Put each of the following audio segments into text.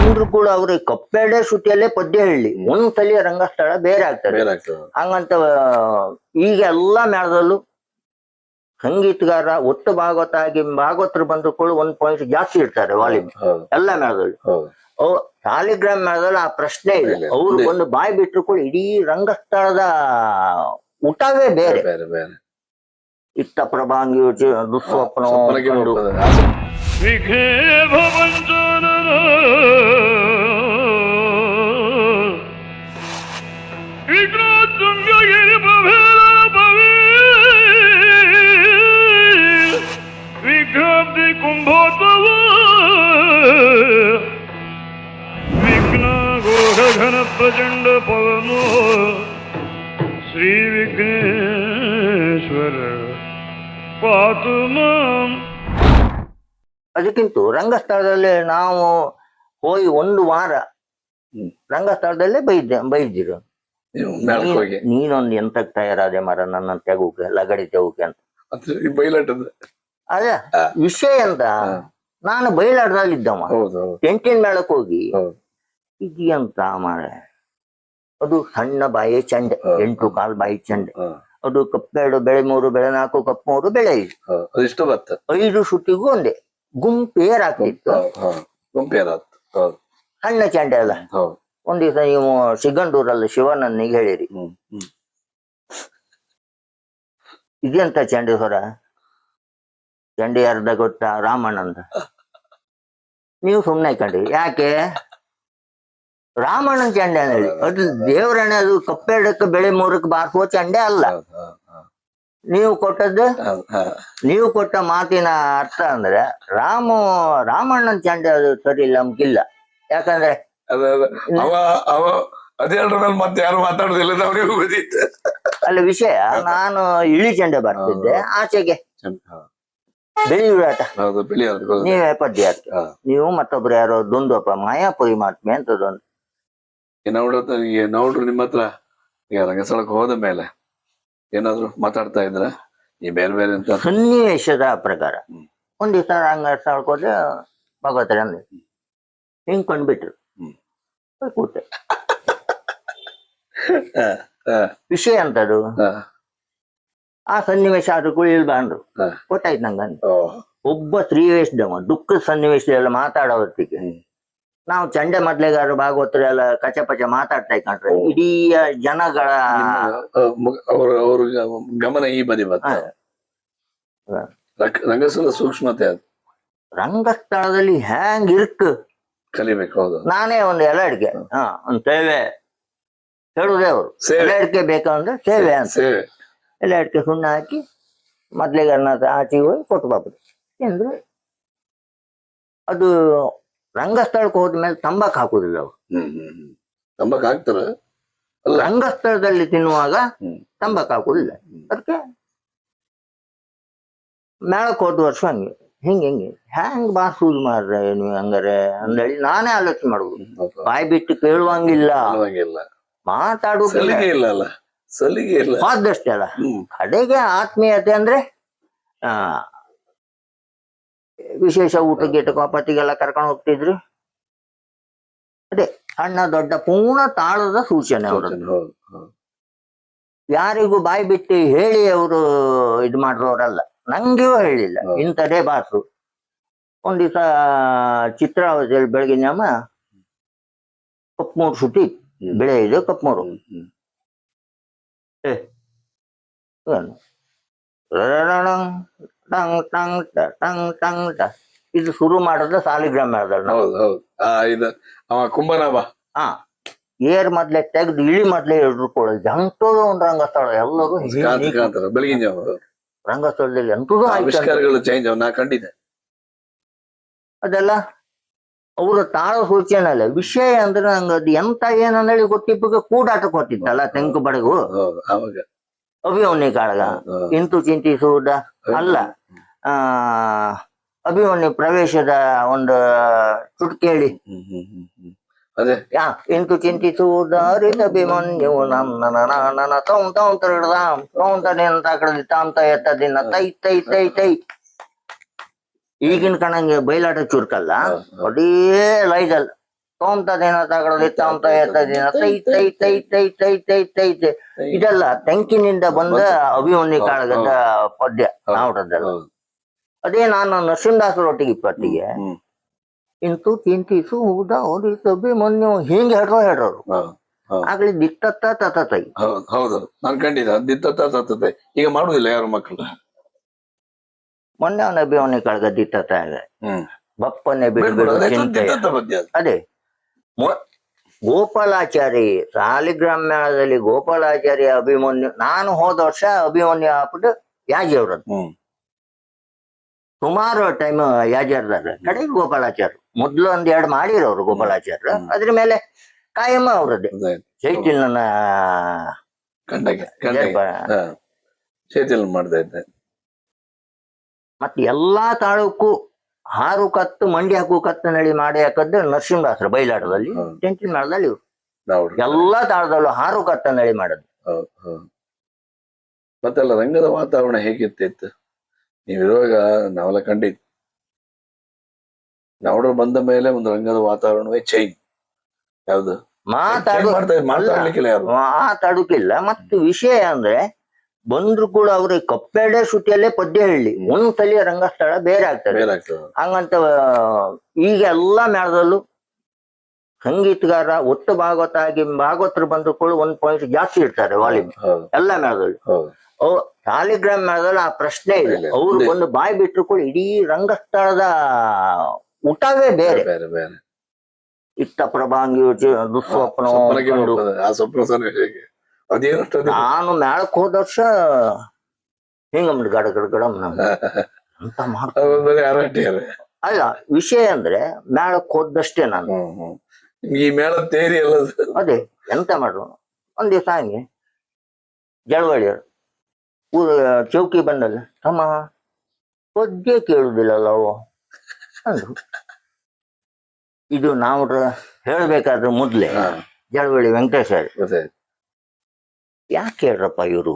ಅಂದ್ರೂ ಕೂಡ ಅವ್ರಿಗೆ ಕಪ್ಪೆಡೆ ಶ್ರುತಿಯಲ್ಲೇ ಪದ್ಯ ಹೇಳಿ ಒಂದ್ಸಲಿ ರಂಗಸ್ಥಳ ಬೇರೆ ಆಗ್ತದೆ. ಹಂಗಂತ ಈಗ ಎಲ್ಲಾ ಮೇಳದಲ್ಲೂ ಸಂಗೀತಗಾರ ಒಟ್ಟು ಭಾಗವತ ಆಗಿ ಭಾಗವತರು ಬಂದ್ರು ಕೂಡ 1 ಪಾಯಿಂಟ್ ಜಾಸ್ತಿ ಇರ್ತಾರೆ ವಾಲ್ಯೂಮ್ ಎಲ್ಲಾ ಮೇಳದಲ್ಲೂ. ಸಾಲಿಗ್ರಾಮ್ ಮೇಳದಲ್ಲಿ ಆ ಪ್ರಶ್ನೆ ಇಲ್ಲ. ಅವ್ರು ಒಂದು ಬಾಯಿ ಬಿಟ್ರು ಕೂಡ ಇಡೀ ರಂಗಸ್ಥಳದ ಊಟವೇ ಬೇರೆ. ಇತ್ತ ಪ್ರಭಾಂಗಿ ದುಸ್ವಪ್ನ ಕುಂಭೋತ್ಸವ ವಿಘ್ನ ಘನ ಪ್ರಚಂಡ ಪವನ ಶ್ರೀ ವಿಘ್ನೇಶ್ವರ ಪಾತು ಮಾಂ. ಅದಕ್ಕಿಂತ ರಂಗಸ್ಥಳದಲ್ಲಿ ನಾವು ಹೋಗಿ 1 ವಾರ ರಂಗಸ್ಥಳದಲ್ಲೇ ಬೈದಿರು. ನೀನೊಂದು ಎಂತಕ್ ತಯಾರಾದೆ ಮರ ನನ್ನ ತೆಗೋಕೆ ಲಗಡಿ ತೆಗೋಕೆ ಅಂತ. ಅದೇ ವಿಷಯ ಅಂತ. ನಾನು ಬಯಲಾಟದಲ್ಲಿದ್ದವ. ಟೆಂಟಿನ ಮೇಳಕ್ ಹೋಗಿ ಇದಿ ಅಂತ ಮಾರೆ. ಅದು ಸಣ್ಣ ಬಾಯಿ ಚಂಡೆ, 8 ಕಾಲ್ ಬಾಯಿ ಚಂಡೆ. ಅದು ಕಪ್ಪೆರಡು ಬೆಳೆ 3 ಬೆಳೆ 4 ಕಪ್ಪು 3 ಬೆಳೆ 5 ಶುಟಿಗೂ ಒಂದೇ ಗುಂಪೇರಾಗ್ತಿತ್ತು. ಸಣ್ಣ ಚಂಡೆ ಅಲ್ಲ. ಒಂದ್ ದಿವಸ ನೀವು ಸಿಗಂಡೂರಲ್ಲಿ ಶಿವನನ್ನಿಗೆ ಹೇಳಿರಿ, ಇದೆಂತ ಚಂಡೆ ಹೊರ ಚಂಡಿ ಅರ್ಧ ಗೊತ್ತಾ ರಾಮಣ್ಣ ಅಂತ. ನೀವು ಸುಮ್ನೆ ಕಂಡ್ರಿ. ಯಾಕೆ ರಾಮಣ್ಣನ ಚಂಡೆ ಅಂತ ಹೇಳಿ. ಅದು ದೇವರಣ್ಣೆ. ಅದು ಕಪ್ಪೆರಡಕ್ಕೆ ಬೆಳೆ 3ಕ್ಕೆ ಬಾರಿಸುವ ಚಂಡೆ ಅಲ್ಲ. ನೀವು ಕೊಟ್ಟ ಮಾತಿನ ಅರ್ಥ ಅಂದ್ರೆ ರಾಮಣ್ಣನ ಚಂಡೆ ಅದು ಸರಿ ಇಲ್ಲ ನಮ್ಗಿಲ್ಲ. ಯಾಕಂದ್ರೆ ಮತ್ತೆ ಯಾರು ಮಾತಾಡುದಿಲ್ಲ. ಅಲ್ಲಿ ವಿಷಯ, ನಾನು ಇಳಿ ಚಂಡೆ ಬರ್ತಿದ್ದೆ ಆಚೆಗೆ ಬೆಳೆಯುರಾಟ. ನೀವೇ ಪದ್ಯ ನೀವು ಮತ್ತೊಬ್ರು ಯಾರೋ ದೊಂದಪ್ಪ ಮಾಯಾಪುರಿ ಮಾತ್ಮೆ ಅಂತದೊಂದು. ನೋಡ್ರು ನಿಮ್ಮ ಹತ್ರ ಈಗ ರಂಗಸ್ಥಳಕ್ಕೆ ಹೋದ ಮೇಲೆ ಏನಾದ್ರು ಮಾತಾಡ್ತಾ ಇದ್ರ ಈ ಬೇರೆ ಬೇರೆ ಅಂತ ಸನ್ನಿವೇಶದ ಪ್ರಕಾರ? ಒಂದ್ ದಿವಸ ರಂಗಸ್ಥಳಕ್ಕೆ ಹೋದ್ರೆ ಭಗವತರ ಅಂದ್ ಹಿಂಗ್ ಕೊಂಡ್ಬಿಟ್ರು. ಕೂತೆ ವಿಷಯ ಅಂತದು. ಆ ಸನ್ನಿವೇಶ ಆದ್ರೂ ಇಲ್ಬಾಂಡ್ರು ಗೊತ್ತಾಯ್ತು ನಂಗಂತ. ಒಬ್ಬ ಸ್ತ್ರೀವೇಶದವ ದುಃಖದ ಸನ್ನಿವೇಶದೆಲ್ಲ ಮಾತಾಡೋ ಹೊತ್ತಿಗೆ ನಾವು ಚಂಡೆ ಮೊದ್ಲೆಗಾರರು ಭಾಗವತರು ಎಲ್ಲ ಕಚಪಚ ಮಾತಾಡ್ತಾ ಇಕೊಂಡ್ರೆ ಇಡೀ ಜನಗಳ ಅವ್ರ ಗಮನ ಈ ಬದಿ ರಂಗಸ್ಥಳ ಸೂಕ್ಷ್ಮತೆ ಅದು. ರಂಗಸ್ಥಳದಲ್ಲಿ ಹ್ಯಾಂಗ್ ಇರ್ಕ್ ಕಲಿಬೇಕು. ಹೌದು. ನಾನೇ ಒಂದು ಎಲೆ ಅಡಿಕೆ ಒಂದ್ ಸೇವೆ ಹೇಳುದೇ ಅವರು. ಎಲೆ ಅಡಿಕೆ ಬೇಕಂದ್ರೆ ಸೇವೆ ಅಂತ ಎಲೆ ಅಡಿಕೆ ಸುಣ್ಣ ಹಾಕಿ ಮೊದ್ಲಿಗಾರನ ಆಚೆಗೆ ಹೋಗಿ ಕೊಟ್ಟು ಬಾಪುದು ಅಂದ್ರೆ. ಅದು ರಂಗಸ್ಥಳಕ್ಕೆ ಹೋದ್ಮೇಲೆ ತಂಬಾಕು ಹಾಕುದಿಲ್ಲ ಅವ್ರು. ತಂಬಾಕು ಹಾಕ್ತಾರ. ರಂಗಸ್ಥಳದಲ್ಲಿ ತಿನ್ನುವಾಗ ತಂಬಾಕು ಹಾಕುದಿಲ್ಲ. ಅದಕ್ಕೆ ಮೇಳಕ್ಕೆ ಹೋದ ವರ್ಷ ಹಿಂಗೆ ಹ್ಯಾಂಗ್ ಬಾರ್ಸುದು ಮಾರ್ರೆ ನೀವು ಹಂಗಾರೆ ಅಂದೇಳಿ ನಾನೇ ಆಲೋಚನೆ ಮಾಡುದು. ಬಾಯಿ ಬಿಟ್ಟು ಕೇಳುವಂಗಿಲ್ಲ, ಮಾತಾಡುದಿಲ್ಲ, ಹೋದಷ್ಟೇ ಅಲ್ಲ. ಕಡೆಗೆ ಆತ್ಮೀಯತೆ ಅಂದ್ರೆ ವಿಶೇಷ ಊಟ ಗೀಟ ಕಾಪತಿಗೆಲ್ಲ ಕರ್ಕೊಂಡು ಹೋಗ್ತಿದ್ರು. ಅದೇ ಸಣ್ಣ ದೊಡ್ಡ ಪೂರ್ಣ ತಾಳದ ಸೂಚನೆ ಅವರದ್ದು. ಯಾರಿಗೂ ಬಾಯಿ ಬಿಟ್ಟು ಹೇಳಿ ಅವರು ಇದು ಮಾಡ್ರೋರಲ್ಲ. ನಂಗೂ ಹೇಳಿಲ್ಲ ಇಂಥದೇ ಬಾಸು. ಒಂದ್ ದಿವಸ ಚಿತ್ರಾವತಿಯಲ್ಲಿ ಬೆಳಗಿನ ಜಾಮ ಕಪ್ಮೂರು ಸುಟ್ಟಿ ಬೆಳೆ ಇದು ಕಪ್ಮೂರು. ಟಂಗ್ ಟಂಗ್ ಟಂಗ್ ಟಂಗ್ ಇದು ಶುರು ಮಾಡೋದು ಸಾಲಿಗ್ರಾಮ ಮೇಳದಲ್ಲಿ. ಕುಂಭನಾಭ ಏರ್ ಮೊದ್ಲೆ ತೆಗ್ದು ಇಳಿ ಮೊದ್ಲೇ ಹಿಡ್ಕೊಳ್ಳೋದು ಎಂತದೋ ಒಂದು ರಂಗಸ್ಥಳ. ಎಲ್ಲರೂ ಬೆಳಗಿನ ಜಾವ ರಂಗಸ್ಥಳದಲ್ಲಿ ಎಂತದೋ ಕಂಡಿದ್ದೆ. ಅದೆಲ್ಲ ಅವರ ತಾಳ ಸೂಚನೆ ಅಲ್ಲ. ವಿಷಯ ಅಂದ್ರೆ ನಂಗೆ ಅದು ಎಂತ ಏನಂದೇಳಿ ಗೊತ್ತಿಪ್ಪ ಕೂಡಾಟಕ್ಕೆ ಹೋಗ್ತಿತ್ತಲ್ಲ ತೆಂಕು ಬಡಗು ಅಭಿಮನ್ಯು ಕಾಳಗ. ಇಂತು ಚಿಂತಿಸುವುದ ಅಲ್ಲ, ಅಭಿಮನ್ಯು ಪ್ರವೇಶದ ಒಂದು ಚುಟ್ಕೇಳಿ. ಇಂತು ಚಿಂತಿಸುವುದ ಅಭಿಮನ್ಯು ನನ್ನ ತಾಂತ ಎತ್ತದಿನ ತೈ ತೈ ತೈ ತೈ. ಈಗಿನ ಕಣಂಗೆ ಬಯಲಾಟ ಚುರ್ಕಲ್ಲ, ಅದೇ ಲೈಜಲ್ ತೋಂತದೇನ ತಗಡದೆ ತಾಂತ ಎತ್ತದೇನ ತೈ ತೈ ತೈ ತೈ ತೈ ತೈ ತೈ ತೈ ಇದೆಲ್ಲ ತೆಂಕಿನಿಂದ ಬಂದ ಅಭಿಮನ್ಯು ಕಾಳಗದ ಪದ್ಯ ನಾವ್ರದ್ದೆಲ್ಲ. ಅದೇ ನಾನು ನರಸಿಂಹದಾಸರೊಟ್ಟಿಗೆ ಇಪ್ಪತ್ತಿಗೆ ಇಂತೂ ತಿಂತೀಸು ಹೌದ ಅವ್ರಿತ್ತು ಅಭಿಮನ್ಯು ಹಿಂಗೆ ಹೇಳ್ರೋರು ಆಗ್ಲಿ ದಿತ್ತತ್ತ ತತೈ. ಹೌದು ನಾನು ಖಂಡಿತ ದಿತ್ತ ತತ್ತತೆ ಈಗ ಮಾಡುದಿಲ್ಲ ಯಾರು ಮಕ್ಕಳು. ಮೊನ್ನೆ ಅವನ ಅಭಿಮನ್ಯು ಕಾಳಗ ದಿತ್ತತ್ತ ಬಪ್ಪನೆ ಬಿಡ್ಬಿಡು ಚಿಂತೆ. ಅದೇ ಗೋಪಾಲಾಚಾರಿ ಸಾಲಿಗ್ರಾಮ ಮೇಳದಲ್ಲಿ ಗೋಪಾಲಾಚಾರಿ ಅಭಿಮನ್ಯು ನಾನು ಹೋದ ವರ್ಷ ಅಭಿಮನ್ಯು ಹಾಕ್ಬಿಟ್ಟು ಯಾಜಿ ಅವ್ರದ್ದು ಸುಮಾರು ಟೈಮ್ ಯಾಜರ್ದಾರ ಕಡೆಗೆ ಗೋಪಾಲಾಚಾರ್ಯ ಮೊದ್ಲು ಒಂದ್ ಎರಡು ಮಾಡಿರೋರು ಗೋಪಾಲಾಚಾರ್ಯ. ಅದ್ರ ಮೇಲೆ ಕಾಯಮ್ಮ ಅವ್ರದ್ದೇ ಚೈತನ್ಯನ ಚೈತನ್ಯ ಮಾಡ್ತಾ ಇದ್ದೆ. ಮತ್ ಎಲ್ಲಾ ತಾಲೂಕು ಹಾರು ಕತ್ತು ಮಂಡಿ ಹಾಕು ಕತ್ತು ನಳಿ ಮಾಡಿ ಹಾಕದ್ದು ನರಸಿಂಹದಾಸರು ಬಯಲಾಟದಲ್ಲಿ ಟೆಂಟಿನ ಮೇಳದಲ್ಲಿ ಇವ್ರು ಎಲ್ಲಾ ತಾಳದಲ್ಲೂ ಹಾರು ಕತ್ತ ನಳಿ ಮಾಡೋದು. ಮತ್ತೆಲ್ಲ ರಂಗದ ವಾತಾವರಣ ಹೇಗಿರ್ತಿತ್ತು ನೀವಿರುವಾಗ? ನಾವೆಲ್ಲ ಕಂಡಿದ್ದು ನಾವ್ರು ಬಂದ ಮೇಲೆ ಒಂದು ರಂಗದ ವಾತಾವರಣವೇ ಚೇಂಜ್. ಯಾವ್ದು ಮಾತಾಡ್ಲಿಕ್ಕಿಲ್ಲ ಯಾರು ಮಾತಾಡೋಕಿಲ್ಲ. ಮತ್ತು ವಿಷಯ ಅಂದ್ರೆ ಬಂದ್ರು ಕೂಡ ಅವ್ರಿಗೆ ಕಪ್ಪೆಡೆ ಶ್ರುತಿಯಲ್ಲೇ ಪದ್ಯ ಹೇಳಿ ಒಂದ್ಸಲಿ ರಂಗಸ್ಥಳ ಬೇರೆ ಆಗ್ತದೆ. ಹಂಗಂತ ಈಗ ಎಲ್ಲಾ ಮೇಳದಲ್ಲೂ ಸಂಗೀತಗಾರ ಒತ್ತು ಭಾಗವತ ಆಗಿ ಭಾಗವತರು ಬಂದ್ರು ಕೂಡ 1 ಪಾಯಿಂಟ್ ಜಾಸ್ತಿ ಇರ್ತಾರೆ ವಾಲ್ಯೂಮ್ ಎಲ್ಲಾ ಮೇಳದಲ್ಲೂ. ಸಾಲಿಗ್ರಾಮ ಮೇಳದಲ್ಲಿ ಆ ಪ್ರಶ್ನೆ ಇದೆ. ಅವ್ರು ಒಂದು ಬಾಯಿ ಬಿಟ್ರು ಕೂಡ ಇಡೀ ರಂಗಸ್ಥಳದ ಊಟವೇ ಬೇರೆ. ಇತ್ತ ಪ್ರಭಾಂಗಿ ದುಸ್ವಪ್ನ. ನಾನು ಮೇಳಕ್ ಹೋದ ವರ್ಷ ಹಿಂಗಮ್ದು ಗಡ ಗಡ ಗಡ ಅಂತ ಮಾಡ್ತಾರೆ. ಅಲ್ಲ ವಿಷಯ ಅಂದ್ರೆ ಮೇಳಕ್ ಹೋದಷ್ಟೇ ನಾನು. ಈ ಮೇಳ ತೇರಿ ಎಲ್ಲ ಅದೇ ಎಂತ ಮಾಡ್ರು ಒಂದ್ ದಿವಸ ಹಂಗೆ ಜಳವಳಿಯರು ಚೌಕಿ ಬಂದಲ್ಲ ತಮ್ಮ ಪದ್ಯ ಕೇಳುದಿಲ್ಲಲ್ಲ ಅವು ಅಂದ್ರು. ಇದು ನಾವು ಹೇಳ್ಬೇಕಾದ್ರೆ ಮೊದ್ಲೇ ಜಳವಳಿ ವೆಂಕಟೇಶ ಯಾಕೆ ಹೇಳ್ರಪ್ಪ ಇವರು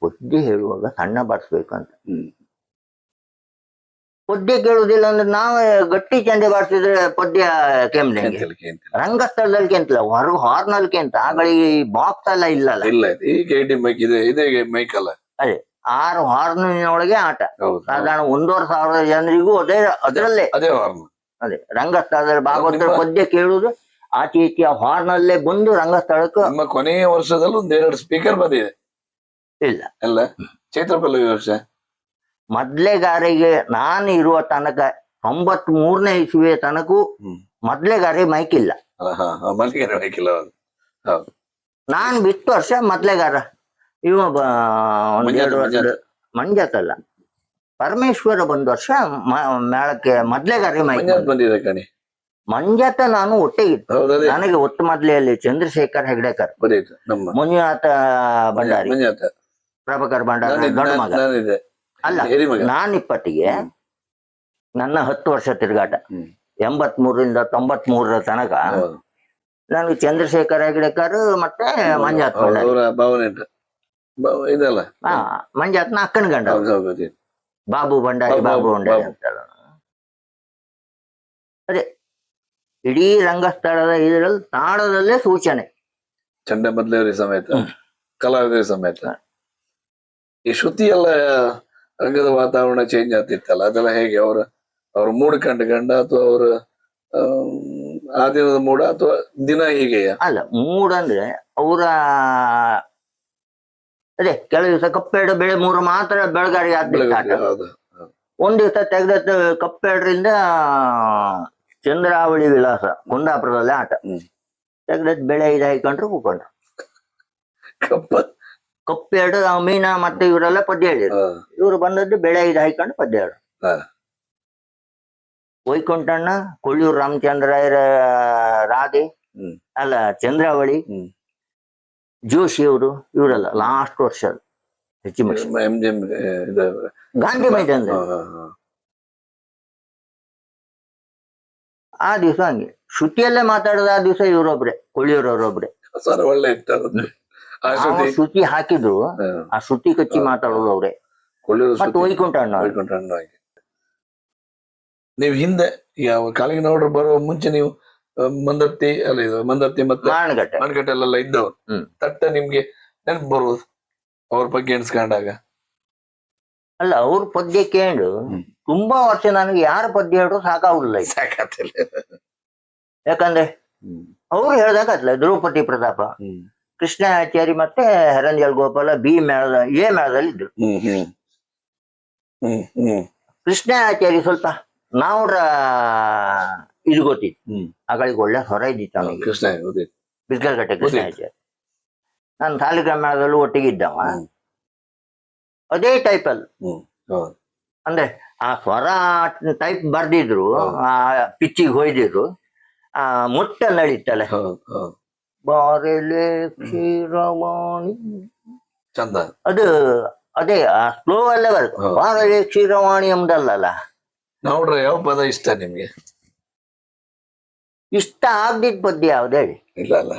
ಪದ್ಯ ಹೇಳುವಾಗ ಸಣ್ಣ ಬಾರಿಸ್ಬೇಕಂತ. ಪದ್ಯ ಕೇಳುದಿಲ್ಲ ಅಂದ್ರೆ ನಾವೇ ಗಟ್ಟಿ ಚಂಡೆ ಬಾರಿಸಿದ್ರೆ ಪದ್ಯ ಕೆಮ್ಲೆ ರಂಗಸ್ಥಳದಲ್ಲಿ ಕೆಂತಲ್ಲ ಹೊರಗೆ ಹಾರ್ನಲ್ಲಿ ಕೆಂತ ಆಗಳಿಗೆ ಬಾಕ್ಸ್ ಎಲ್ಲ ಇಲ್ಲಲ್ಲ. ಅದೇ 6 ಹಾರ್ನೊಳಗೆ ಆಟ ಸಾಧಾರಣ 1,500 ಜನರಿಗೂ ಅದೇ ಅದರಲ್ಲೇ ಅದೇ ರಂಗಸ್ಥಳದಲ್ಲಿ ಭಾಗವತರ ಪದ್ಯ ಕೇಳುದು ಆಚೆ ಈಚೆ ಹಾರ್ನಲ್ಲೇ ಬಂದು ರಂಗಸ್ಥಳಕ್ಕೆ. ನಮ್ಮ ಕೊನೆಯ ವರ್ಷದಲ್ಲಿ 1-2 ಸ್ಪೀಕರ್ ಬಂದಿದೆ ಇಲ್ಲ ಅಲ್ಲ ಚೈತ್ರಪಲ್ಲವಿ ವರ್ಷ ಮೊದ್ಲೆಗಾರಿಗೆ ನಾನು ಇರುವ ತನಕ 93ನೇ ಇಸ್ವಿಯ ತನಕೂ ಮೊದ್ಲೆಗಾರಿಗೆ ಮೈಕ್ ಇಲ್ಲ. ನಾನ್ ಬಿಟ್ಟು ವರ್ಷ ಮೊದ್ಲೆಗಾರ ಇವ ಮಂಜಾತಲ್ಲ ಪರಮೇಶ್ವರ ಬಂದ ವರ್ಷ ಮೇಳಕ್ಕೆ ಮೊದ್ಲೆಗಾರಿಗೆ ಮೈಕ್ ಬಂದಿದೆ ಕಣಿ. ಮಂಜಾತ ನಾನು ಒಟ್ಟಿಗಿತ್ತು. ನನಗೆ ಒತ್ತು ಮೊದ್ಲೆಯಲ್ಲಿ ಚಂದ್ರಶೇಖರ್ ಹೆಗ್ಡೆಕರ್, ಮಂಜುನಾಥ ಭಂಡಾರಿ, ಪ್ರಭಾಕರ್ ಭಂಡಾರಿ ದೊಡ್ಡ ಮಗ. ಅಲ್ಲ ನಾನ್ ಇಪ್ಪತ್ತಿಗೆ ನನ್ನ 10 ವರ್ಷ ತಿರುಗಾಟ 83ರಿಂದ 93ರ ತನಕ ನನಗೆ ಚಂದ್ರಶೇಖರ್ ಹೆಗ್ಡೆಕರ್ ಮತ್ತೆ ಮಂಜಾತ್ ಮಂಜಾತ್ನ ಅಕ್ಕನ ಗಂಡ ಬಾಬು ಭಂಡಾರಿ ಅಂತ. ಅದೇ ಇಡೀ ರಂಗಸ್ಥಳದ ಇದರಲ್ಲಿ ತಾಳದಲ್ಲೇ ಸೂಚನೆ ಚಂಡ ಮೊದಲೇವರಿ ಸಮೇತ ಕಲಾವಿದರ ಸಮೇತ. ಈ ಶ್ರುತಿ ಎಲ್ಲ ರಂಗದ ವಾತಾವರಣ ಚೇಂಜ್ ಆಗ್ತಿತ್ತಲ್ಲ ಅದೆಲ್ಲ ಹೇಗೆ? ಅವ್ರ ಮೂಡ್ ಕಂಡುಕೊಂಡ ಅಥವಾ ಅವ್ರ ಆ ದಿನದ ಮೂಡ ಅಥವಾ ದಿನ ಹೀಗೆಯಾ? ಅಲ್ಲ ಮೂಡ್ ಅಂದ್ರೆ ಅವರ ಅದೇ ಕೆಲವು ದಿವಸ ಕಪ್ಪೆರಡು ಬೆಳೆ 3 ಮಾತ್ರ ಬೆಳಗಾರಿಗೆ ಆದ. ಒಂದ್ ದಿವಸ ತೆಗೆದ ಕಪ್ಪೆರಡರಿಂದ ಚಂದ್ರಾವಳಿ ವಿಲಾಸ ಕುಂದಾಪುರದಲ್ಲಿ ಆಟ ತೆಗ್ದದ್ ಬೆಳೆ 5 ಹಾಕೊಂಡ್ರು ಕೂಕೊಂಡ್ರು. ಕಪ್ಪೆರಡು ಮೀನಾ ಮತ್ತೆ ಇವರೆಲ್ಲ ಪದ್ಯ ಹೇಳಿದ್ರು. ಇವ್ರು ಬಂದದ್ದು ಬೆಳೆ 5 ಹಾಕೊಂಡು ಪದ್ಯ ಹೇಳು. ವೈಕುಂಠಣ್ಣ, ಕೊಳ್ಳೂರು ರಾಮಚಂದ್ರಾಯರ ರಾಧೆ ಅಲ್ಲ ಚಂದ್ರಾವಳಿ, ಜೋಶಿ ಅವರು ಇವರೆಲ್ಲ ಲಾಸ್ಟ್ ವರ್ಷ ಗಾಂಧಿ ಮೈದಾನದಲ್ಲಿ. ಆ ದಿವಸ ಹಂಗೆ ಶ್ರುತಿಯಲ್ಲೇ ಮಾತಾಡೋದು. ಆ ದಿವಸ ಇವರೊಬ್ರೆ ಕೊಳ್ಳಿಯವರೊಬ್ರೆ ಶ್ರುತಿ ಹಾಕಿದ್ರು. ಆ ಶ್ರುತಿ ಕಚ್ಚಿ ಮಾತಾಡೋದು ಅವ್ರೆ. ಮತ್ತೆ ವೈಕುಂಠ ಅಣ್ಣ ನೀವು ಹಿಂದೆ ಯಾವ ಕಾಳಿಂಗನವರು ಬರುವ ಮುಂಚೆ ನೀವು ಮಂದರ್ತಿ ಅಲ್ಲ ಇದು ಮಂದರ್ತಿ ಮತ್ತೆ ಮಾನಗಟ್ಟೆ ಮಾನಗಟ್ಟೆಲ್ಲ ಇದ್ದವ್ರು ತಟ್ಟ ನಿಮ್ಗೆ ನೆನಪು ಬರುವುದು ಅವ್ರ ಬಗ್ಗೆ ಎಣಿಸ್ಕೊಂಡಾಗ? ಅಲ್ಲ, ಅವ್ರ ಪದ್ಯ ಕೇಳು ತುಂಬಾ ವರ್ಷ ನನಗೆ ಯಾರ ಪದ್ಯ ಹೇಳಿದ್ರು ಸಾಕಾಗುದಿಲ್ಲ ಈಗ. ಸಾಕಾತಿಲ್ಲ. ಯಾಕಂದ್ರೆ ಅವ್ರು ಹೇಳ್ದಾಗ ಅತ್ಲ ದ್ರೌಪದಿ ಪ್ರತಾಪ, ಕೃಷ್ಣಾಚಾರಿ ಮತ್ತೆ ಹೆರಂಜಲ್ ಗೋಪಾಲ ಬಿ ಮೇಳದ ಎ ಮೇಳದಲ್ಲಿ ಇದ್ರು. ಕೃಷ್ಣಾಚಾರಿ ಸ್ವಲ್ಪ ನಾವ್ರ ಇದು ಗೊತ್ತಿತ್ತು, ಆಗಳಿಗೆ ಒಳ್ಳೆ ಹೊರ ಇದ್ದಿತ್ತು ಅವನಿಗೆ. ಕೃಷ್ಣ ಬಿಸ್ಗಲ್ಗಟ್ಟೆ ಕೃಷ್ಣಾಚಾರಿ ನಾನು ಸಾಲಿಗ್ರಾಮ ಮೇಳದಲ್ಲೂ ಒಟ್ಟಿಗೆ ಇದ್ದವ. ಅದೇ ಟೈಪ್ ಅಲ್ಲಿ ಅಂದ್ರೆ ಆ ಸ್ವರ ಟೈಪ್ ಬರ್ದಿದ್ರು, ಆ ಪಿಚ್ಚಿಗೆ ಹೊಯ್ದಿದ್ರು. ಆ ಮುಟ್ಟ ನಡೀತಲ್ಲ, ಬಾರೆಲೆ ಕ್ಷೀರವಾಣಿ ಚಂದ, ಅದು ಅದೇ ಆ ಸ್ಲೋ ಅಲ್ಲೇ ಬರುತ್ತೆ. ಬಾರೆಲೆ ಕ್ಷೀರವಾಣಿ ಎಂಬುದಲ್ಲ. ನೋಡ್ರೆ ಯಾವ ಪದ ಇಷ್ಟ ನಿಮ್ಗೆ? ಇಷ್ಟ ಆಗ್ದಿದ್ ಪದ್ಯ ಯಾವ್ದು ಹೇಳಿ? ಇಲ್ಲ ಅಲ್ಲ